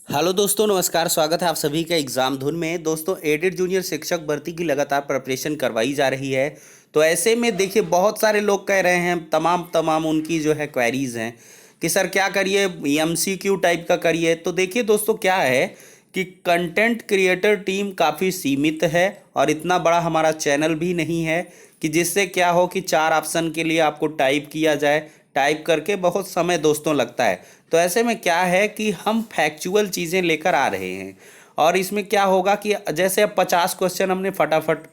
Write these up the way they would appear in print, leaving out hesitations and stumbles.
Hello दोस्तों, नमस्कार। स्वागत है आप सभी का एग्जाम धुन में। दोस्तों, एडेड जूनियर शिक्षक भर्ती की लगातार प्रिपरेशन करवाई जा रही है। तो ऐसे में देखिए, बहुत सारे लोग कह रहे हैं, तमाम उनकी जो है क्वेरीज हैं कि सर क्या करिए, एमसीक्यू टाइप का करिए। तो देखिए दोस्तों, क्या है कि कंटेंट क्रिएटर टीम काफ़ी सीमित है और इतना बड़ा हमारा चैनल भी नहीं है कि जिससे क्या हो कि 4 ऑप्शन के लिए आपको टाइप किया जाए। टाइप करके बहुत समय दोस्तों लगता है। तो ऐसे में क्या है कि हम फैक्चुअल चीज़ें लेकर आ रहे हैं और इसमें क्या होगा कि जैसे अब 50 क्वेश्चन हमने फटाफट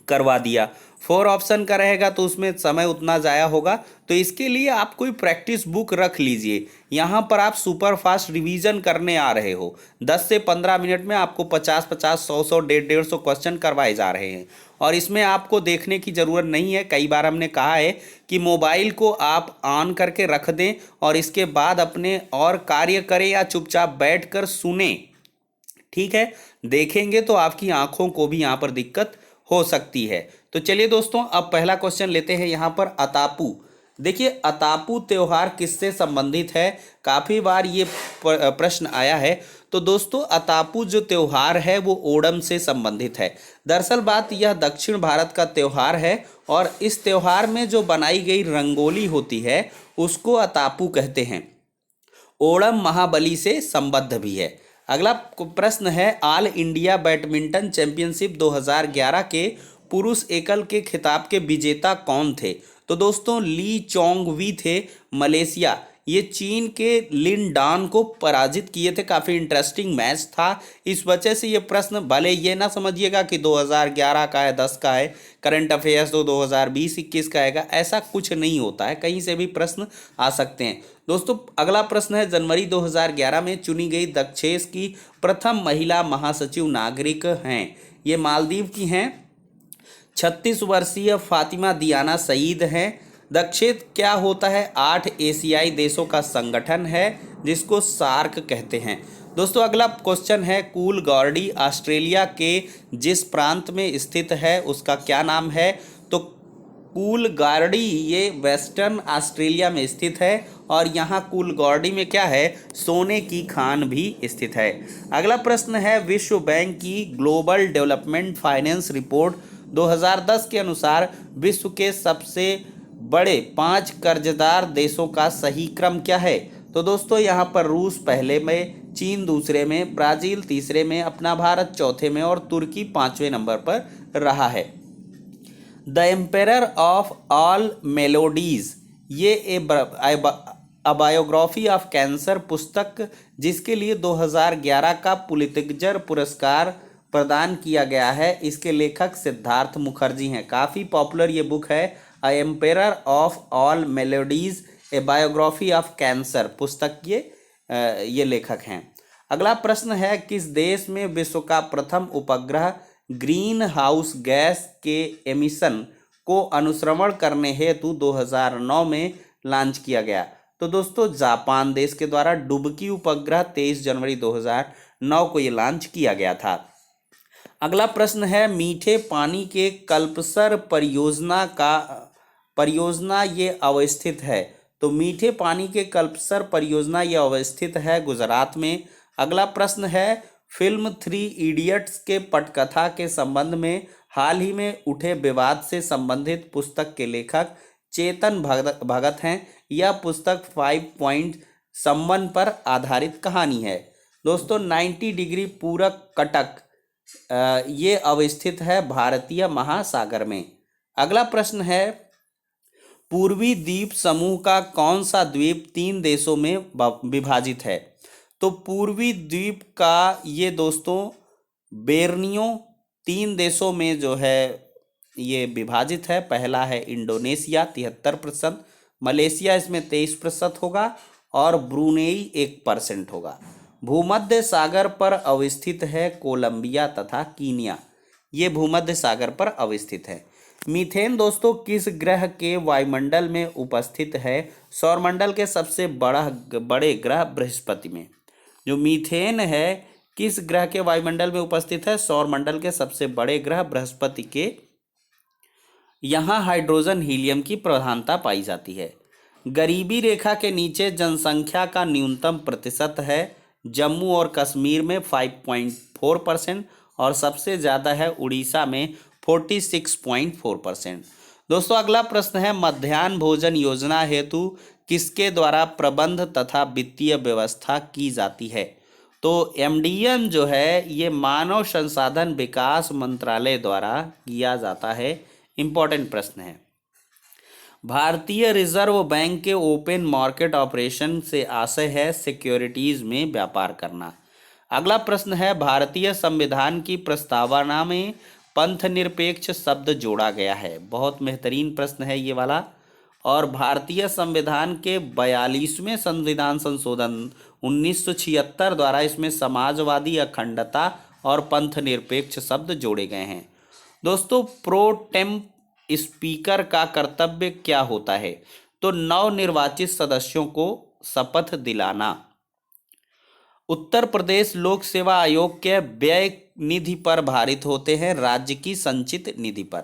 करवा दिया, 4 ऑप्शन का रहेगा तो उसमें समय उतना ज़ाया होगा। तो इसके लिए आप कोई प्रैक्टिस बुक रख लीजिए। यहाँ पर आप सुपर फास्ट रिवीजन करने आ रहे हो। 10 से 15 मिनट में आपको 50-50, 100-100, 150-150 क्वेश्चन करवाए जा रहे हैं और इसमें आपको देखने की ज़रूरत नहीं है। कई बार हमने कहा है कि मोबाइल को आप ऑन करके रख दें और इसके बाद अपने और कार्य करें या चुपचाप बैठ कर सुने। ठीक है, देखेंगे तो आपकी आंखों को भी यहाँ पर दिक्कत हो सकती है। तो चलिए दोस्तों, अब पहला क्वेश्चन लेते हैं यहाँ पर। अतापू, देखिए अतापू त्योहार किससे संबंधित है? काफ़ी बार ये प्रश्न आया है। तो दोस्तों, अतापू जो त्योहार है वो ओणम से संबंधित है। दरअसल बात यह दक्षिण भारत का त्योहार है और इस त्योहार में जो बनाई गई रंगोली होती है उसको अतापू कहते हैं। ओणम महाबली से संबद्ध भी है। अगला प्रश्न है, ऑल इंडिया बैडमिंटन चैंपियनशिप 2011 के पुरुष एकल के खिताब के विजेता कौन थे? तो दोस्तों, ली चोंग वी थे, मलेशिया। ये चीन के लिन डान को पराजित किए थे। काफ़ी इंटरेस्टिंग मैच था। इस वजह से ये प्रश्न, भले ये ना समझिएगा कि 2011 का है, 10 का है, करंट अफेयर्स तो 2020-21 का आएगा, ऐसा कुछ नहीं होता है। कहीं से भी प्रश्न आ सकते हैं। दोस्तों, अगला प्रश्न है, जनवरी 2011 में चुनी गई दक्षेस की प्रथम महिला महासचिव नागरिक हैं? ये मालदीव की हैं। 36 वर्षीय फातिमा दियाना सईद हैं। दक्षेस क्या होता है? 8 एशियाई देशों का संगठन है जिसको सार्क कहते हैं। दोस्तों, अगला क्वेश्चन है, कूल गॉर्डी ऑस्ट्रेलिया के जिस प्रांत में स्थित है उसका क्या नाम है? तो कूल गार्डी ये वेस्टर्न ऑस्ट्रेलिया में स्थित है और यहाँ कूल गॉर्डी में क्या है? सोने की खान भी स्थित है। अगला प्रश्न है, विश्व बैंक की ग्लोबल डेवलपमेंट फाइनेंस रिपोर्ट 2010 के अनुसार विश्व के सबसे बड़े 5 कर्जदार देशों का सही क्रम क्या है? तो दोस्तों, यहाँ पर रूस पहले में, चीन दूसरे में, ब्राज़ील तीसरे में, अपना भारत चौथे में और तुर्की 5वें नंबर पर रहा है। The emperor of all melodies, ये ए बायोग्राफी ऑफ कैंसर पुस्तक जिसके लिए 2011 का पुलित्जर पुरस्कार प्रदान किया गया है, इसके लेखक सिद्धार्थ मुखर्जी हैं। काफ़ी पॉपुलर ये बुक है, a emperor of all maladies a biography of cancer पुस्तक ये लेखक हैं। अगला प्रश्न है, किस देश में विश्व का प्रथम उपग्रह ग्रीन हाउस गैस के एमिशन को अनुश्रवण करने हेतु 2009 में लॉन्च किया गया? तो दोस्तों, जापान देश के द्वारा डुबकी उपग्रह 23 जनवरी 2009 को ये लॉन्च किया गया था। अगला प्रश्न है, मीठे पानी के कल्पसर परियोजना ये अवस्थित है? तो मीठे पानी के कल्पसर परियोजना ये अवस्थित है गुजरात में। अगला प्रश्न है, फिल्म 3 इडियट्स के पटकथा के संबंध में हाल ही में उठे विवाद से संबंधित पुस्तक के लेखक चेतन भगत हैं। यह पुस्तक 5 पॉइंट संबंध पर आधारित कहानी है। दोस्तों, 90 डिग्री पूरक कटक ये अवस्थित है भारतीय महासागर में। अगला प्रश्न है, पूर्वी द्वीप समूह का कौन सा द्वीप 3 देशों में विभाजित है? तो पूर्वी द्वीप का ये दोस्तों बेर्नियो 3 देशों में जो है ये विभाजित है। पहला है इंडोनेशिया 73%, मलेशिया इसमें 23% होगा और ब्रुनेई 1% होगा। भूमध्य सागर पर अवस्थित है कोलंबिया तथा कीनिया, ये भूमध्य सागर पर अवस्थित है। मीथेन दोस्तों किस ग्रह के वायुमंडल में उपस्थित है? सौरमंडल के सबसे बड़े ग्रह बृहस्पति में। जो मीथेन है किस ग्रह के वायुमंडल में उपस्थित है? सौरमंडल के सबसे बड़े ग्रह बृहस्पति के। यहाँ हाइड्रोजन हीलियम की प्रधानता पाई जाती है। गरीबी रेखा के नीचे जनसंख्या का न्यूनतम प्रतिशत है? जम्मू और कश्मीर में 5.4% और सबसे ज़्यादा है उड़ीसा में 46.4%। दोस्तों अगला प्रश्न है, मध्याह्न भोजन योजना हेतु किसके द्वारा प्रबंध तथा वित्तीय व्यवस्था की जाती है? तो एमडीएम जो है ये मानव संसाधन विकास मंत्रालय द्वारा किया जाता है। इम्पोर्टेंट प्रश्न है। भारतीय रिजर्व बैंक के ओपन मार्केट ऑपरेशन से आशय है सिक्योरिटीज में व्यापार करना। अगला प्रश्न है, भारतीय संविधान की प्रस्तावना में पंथ निरपेक्ष शब्द जोड़ा गया है। बहुत बेहतरीन प्रश्न है ये वाला। और भारतीय संविधान के 42वें संविधान संशोधन 1976 द्वारा इसमें समाजवादी, अखंडता और पंथ निरपेक्ष शब्द जोड़े गए हैं। दोस्तों प्रो टेम स्पीकर का कर्तव्य क्या होता है? तो नवनिर्वाचित सदस्यों को शपथ दिलाना। उत्तर प्रदेश लोक सेवा आयोग के व्यय निधि पर भारित होते हैं, राज्य की संचित निधि पर।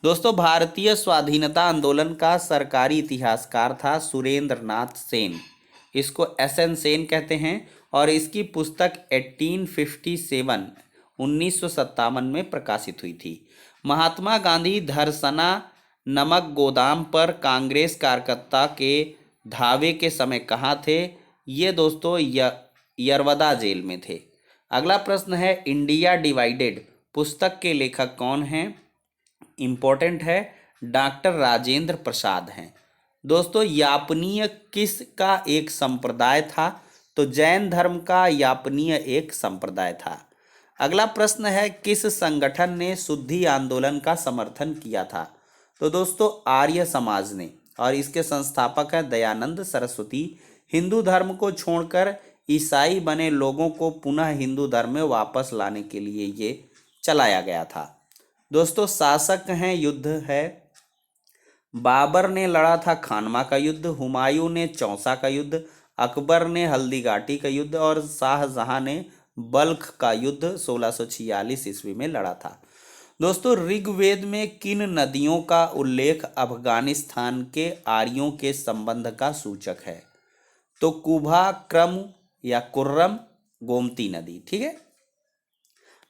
दोस्तों भारतीय स्वाधीनता आंदोलन का सरकारी इतिहासकार था सुरेंद्र नाथ सेन, इसको एसएन सेन कहते हैं। और इसकी पुस्तक 1957 में प्रकाशित हुई थी। महात्मा गांधी धरसना नमक गोदाम पर कांग्रेस कार्यकर्ता के धावे के समय कहाँ थे? ये दोस्तों यरवदा जेल में थे। अगला प्रश्न है, इंडिया डिवाइडेड पुस्तक के लेखक कौन हैं? इम्पोर्टेंट है, डॉक्टर राजेंद्र प्रसाद हैं। दोस्तों यापनीय किस का एक संप्रदाय था? तो जैन धर्म का यापनीय एक संप्रदाय था। अगला प्रश्न है, किस संगठन ने शुद्धि आंदोलन का समर्थन किया था? तो दोस्तों आर्य समाज ने, और इसके संस्थापक हैं दयानंद सरस्वती। हिंदू धर्म को छोड़कर ईसाई बने लोगों को पुनः हिंदू धर्म में वापस लाने के लिए ये चलाया गया था। दोस्तों शासक हैं, युद्ध है। बाबर ने लड़ा था खानवा का युद्ध, हुमायूं ने चौसा का युद्ध, अकबर ने हल्दीघाटी का युद्ध और शाहजहां ने बल्ख का युद्ध 1646 ईस्वी में लड़ा था। दोस्तों ऋग्वेद में किन नदियों का उल्लेख अफगानिस्तान के आर्यों के संबंध का सूचक है? तो कुभा, क्रम या कुर्रम, गोमती नदी। ठीक है।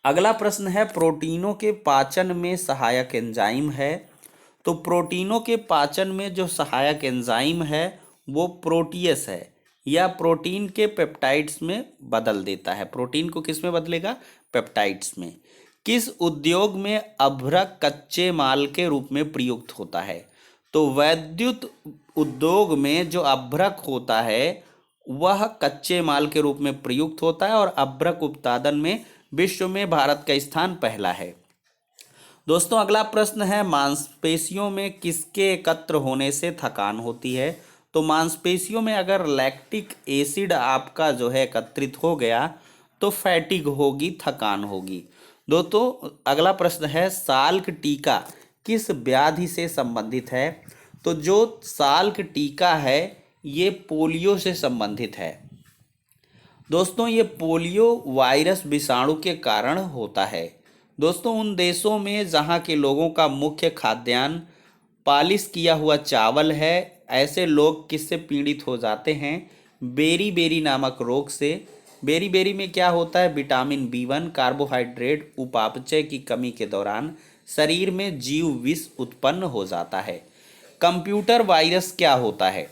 अगला प्रश्न है, प्रोटीनों के पाचन में सहायक एंजाइम है। तो प्रोटीनों के पाचन में जो सहायक एंजाइम है वो प्रोटीयस है, या प्रोटीन के पेप्टाइड्स में बदल देता है। प्रोटीन को किस में बदलेगा? पेप्टाइड्स में। किस उद्योग में अभ्रक कच्चे माल के रूप में प्रयुक्त होता है? तो वैद्युत उद्योग में जो अभ्रक होता है वह कच्चे माल के रूप में प्रयुक्त होता है, और अभ्रक उत्पादन में विश्व में भारत का स्थान पहला है। दोस्तों अगला प्रश्न है, मांसपेशियों में किसके एकत्र होने से थकान होती है? तो मांसपेशियों में अगर लैक्टिक एसिड आपका जो है एकत्रित हो गया तो फैटिग होगी, थकान होगी। दोस्तों अगला प्रश्न है, साल्क टीका किस व्याधि से संबंधित है? तो जो साल्क टीका है ये पोलियो से संबंधित है। दोस्तों ये पोलियो वायरस विषाणु के कारण होता है। दोस्तों उन देशों में जहाँ के लोगों का मुख्य खाद्यान्न पालिश किया हुआ चावल है, ऐसे लोग किससे पीड़ित हो जाते हैं? बेरी बेरी नामक रोग से। बेरी बेरी में क्या होता है? विटामिन B1, कार्बोहाइड्रेट, उपापचय की कमी के दौरान शरीर में जीव विष उत्पन्न हो जाता है। कंप्यूटर वायरस क्या होता है?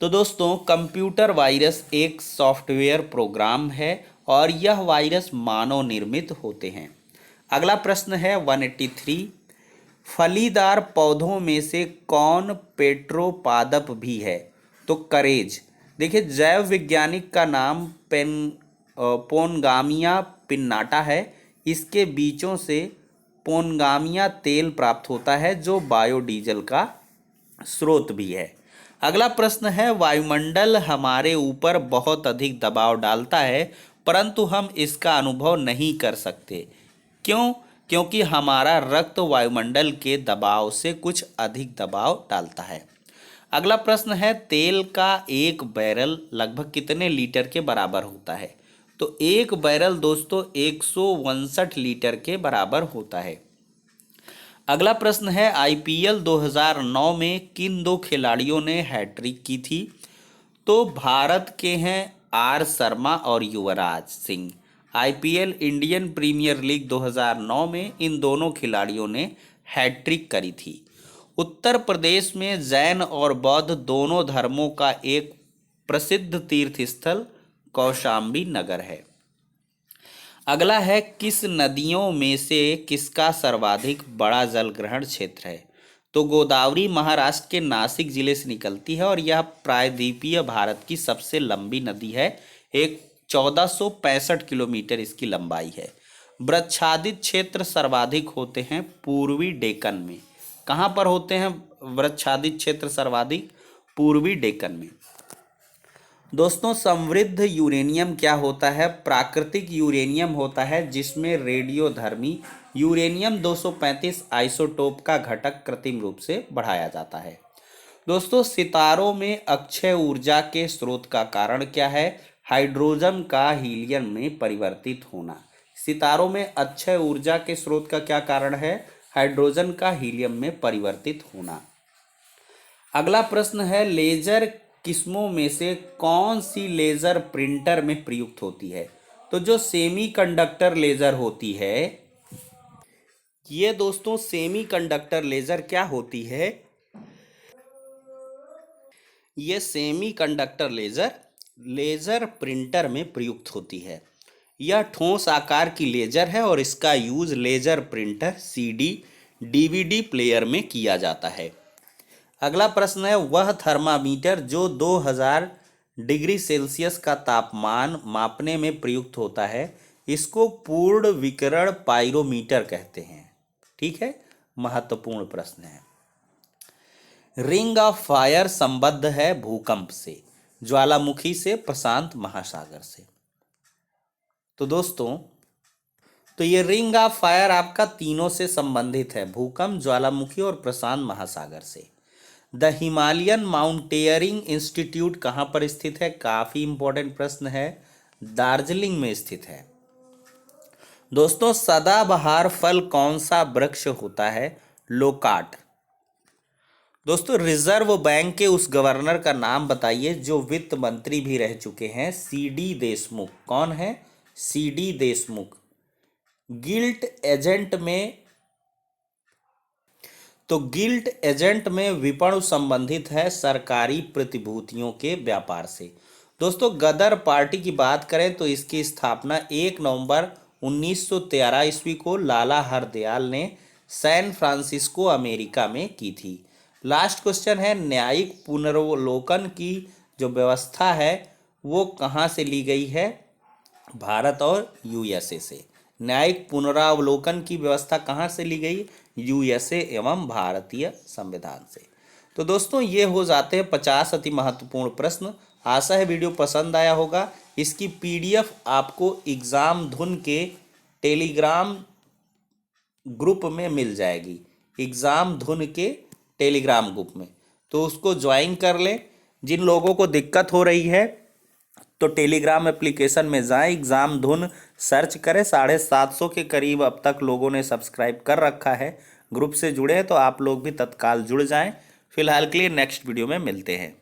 तो दोस्तों कंप्यूटर वायरस एक सॉफ्टवेयर प्रोग्राम है और यह वायरस मानव निर्मित होते हैं। अगला प्रश्न है 183, फलीदार पौधों में से कौन पेट्रोपादप भी है? तो करेज। देखिए जैव वैज्ञानिक का नाम पोनगामिया पिन्नाटा है। इसके बीजों से पोनगामिया तेल प्राप्त होता है जो बायोडीजल का स्रोत भी है। अगला प्रश्न है, वायुमंडल हमारे ऊपर बहुत अधिक दबाव डालता है परंतु हम इसका अनुभव नहीं कर सकते। क्यों? क्योंकि हमारा रक्त वायुमंडल के दबाव से कुछ अधिक दबाव डालता है। अगला प्रश्न है, तेल का एक बैरल लगभग कितने लीटर के बराबर होता है? तो एक बैरल दोस्तों 159 लीटर के बराबर होता है। अगला प्रश्न है, आईपीएल 2009 में किन दो खिलाड़ियों ने हैट्रिक की थी? तो भारत के हैं आर शर्मा और Yuvraj Singh. IPL Indian Premier League 2009 में इन दोनों खिलाड़ियों ने हैट्रिक करी थी। उत्तर प्रदेश में जैन और बौद्ध दोनों धर्मों का एक प्रसिद्ध तीर्थ स्थल कौशाम्बी नगर है। अगला है, किस नदियों में से किसका सर्वाधिक बड़ा जल ग्रहण क्षेत्र है? तो गोदावरी महाराष्ट्र के नासिक जिले से निकलती है और यह प्रायद्वीपीय भारत की सबसे लंबी नदी है। एक 1465 किलोमीटर इसकी लंबाई है। वृक्षादित क्षेत्र सर्वाधिक होते हैं पूर्वी डेक्कन में। कहाँ पर होते हैं वृक्षादित क्षेत्र सर्वाधिक? पूर्वी डेक्कन में। दोस्तों, समृद्ध यूरेनियम क्या होता है? प्राकृतिक यूरेनियम होता है जिसमें रेडियोधर्मी यूरेनियम 235 आइसोटोप का घटक कृत्रिम रूप से बढ़ाया जाता है। दोस्तों, सितारों में अक्षय ऊर्जा के स्रोत का कारण क्या है? हाइड्रोजन का हीलियम में परिवर्तित होना। सितारों में अक्षय ऊर्जा के स्रोत का क्या कारण है? हाइड्रोजन का हीलियम में परिवर्तित होना। अगला प्रश्न है, लेजर किस्मों में से कौन सी लेजर प्रिंटर में प्रयुक्त होती है? तो जो सेमीकंडक्टर लेजर होती है, ये दोस्तों सेमीकंडक्टर लेजर क्या होती है? ये सेमीकंडक्टर लेजर लेजर प्रिंटर में प्रयुक्त होती है। यह ठोस आकार की लेजर है और इसका use laser printer, CD, DVD player में किया जाता है। अगला प्रश्न है, वह थर्मामीटर जो 2000 डिग्री सेल्सियस का तापमान मापने में प्रयुक्त होता है, इसको पूर्ण विकिरण पाइरोमीटर कहते हैं। ठीक है, महत्वपूर्ण प्रश्न है। रिंग ऑफ फायर संबद्ध है भूकंप से, ज्वालामुखी से, प्रशांत महासागर से। तो दोस्तों, तो ये रिंग ऑफ फायर आपका तीनों से संबंधित है, भूकंप, ज्वालामुखी और प्रशांत महासागर से। द हिमालयन माउंटेयरिंग इंस्टीट्यूट कहाँ पर स्थित है? काफ़ी इंपॉर्टेंट प्रश्न है, दार्जिलिंग में स्थित है। दोस्तों, सदाबहार फल कौन सा वृक्ष होता है? लोकाट। दोस्तों, रिजर्व बैंक के उस गवर्नर का नाम बताइए जो वित्त मंत्री भी रह चुके हैं? सीडी देशमुख। कौन है? सीडी देशमुख। गिल्ट एजेंट में, तो गिल्ट एजेंट में विपणन संबंधित है सरकारी प्रतिभूतियों के व्यापार से। दोस्तों, गदर पार्टी की बात करें तो इसकी स्थापना 1 नवंबर 1913 ईस्वी को लाला हरदयाल ने सैन फ्रांसिस्को अमेरिका में की थी। लास्ट क्वेश्चन है, न्यायिक पुनर्वलोकन की जो व्यवस्था है वो कहाँ से ली गई है? भारत और यूएसए से। न्यायिक पुनरावलोकन की व्यवस्था कहाँ से ली गई? यूएसए एवं भारतीय संविधान से। तो दोस्तों, ये हो जाते हैं 50 अति महत्वपूर्ण प्रश्न। आशा है वीडियो पसंद आया होगा। इसकी पीडीएफ आपको एग्जाम धुन के टेलीग्राम ग्रुप में मिल जाएगी, एग्जाम धुन के टेलीग्राम ग्रुप में, तो उसको ज्वाइन कर लें। जिन लोगों को दिक्कत हो रही है तो टेलीग्राम एप्लीकेशन में जाएं, एग्जाम धुन सर्च करें। 750 के करीब अब तक लोगों ने सब्सक्राइब कर रखा है। ग्रुप से जुड़े हैं तो आप लोग भी तत्काल जुड़ जाएं। फिलहाल के लिए नेक्स्ट वीडियो में मिलते हैं।